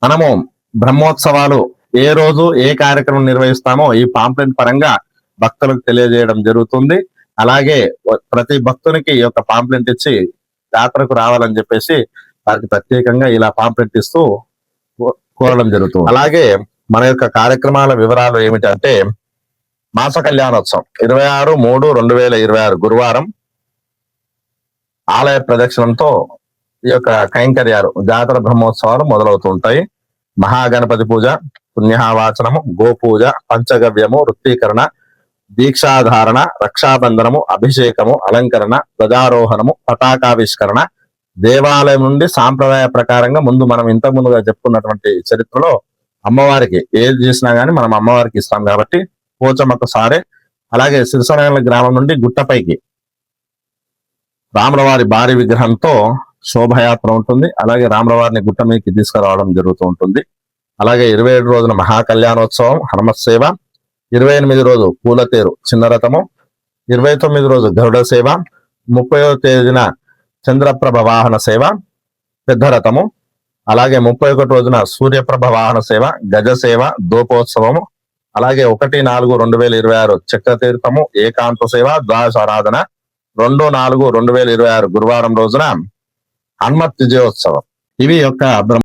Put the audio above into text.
మనము బ్రహ్మోత్సవాలు ఏ రోజు ఏ కార్యక్రమం నిర్వహిస్తామో ఈ పాంప్లెట్ పరంగా భక్తులకు తెలియజేయడం జరుగుతుంది. అలాగే ప్రతి భక్తునికి ఈ యొక్క పాంప్లెట్ ఇచ్చి జాతరకు రావాలని చెప్పేసి వారికి ప్రత్యేకంగా ఇలా పాంప్లెట్ ఇస్తూ కోరడం జరుగుతుంది. అలాగే మన యొక్క కార్యక్రమాల వివరాలు ఏమిటంటే, మాస కళ్యాణోత్సవం 26/3/2026 గురువారం ఆలయ ప్రదక్షిణంతో ఈ యొక్క కైంకర్యాలు జాతర బ్రహ్మోత్సవాలు మొదలవుతూ ఉంటాయి. మహాగణపతి పూజ, పుణ్యవాచనము, గోపూజ, పంచగవ్యము, వృత్తీకరణ, దీక్షాధారణ, రక్షాబంధనము, అభిషేకము, అలంకరణ, ధ్వజారోహణము, పతాకావిష్కరణ, దేవాలయం నుండి సాంప్రదాయ ప్రకారంగా ముందు మనం ఇంతకు ముందుగా చెప్పుకున్నటువంటి చరిత్రలో అమ్మవారికి ఏది చేసినా గానీ మనం అమ్మవారికి ఇస్తాం కాబట్టి పోచమ్మకు సారే. అలాగే సిరిసనగల గ్రామం నుండి గుట్టపైకి రాములవారి భారీ విగ్రహంతో శోభయాత్ర ఉంటుంది. అలాగే రాములవారిని గుట్ట మీదకి తీసుకురావడం జరుగుతూ ఉంటుంది. అలాగే 27 రోజున మహాకళ్యాణోత్సవం హనుమత్ సేవ, 28 రోజు పూలతేరు చిన్నరథము, 29 రోజు గరుడ సేవ, 30వ తేదీన చంద్రప్రభ వాహన సేవ పెద్ద రథము, అలాగే 31 రోజున సూర్యప్రభ వాహన సేవ, గజ సేవ, దూపోత్సవము, అలాగే 1/4/2026 చక్రతీర్థము, ఏకాంత సేవ, ద్వాదశ ఆరాధన, 2/4/2026 గురువారం రోజున హనుమత్ విజయోత్సవం. ఇవి యొక్క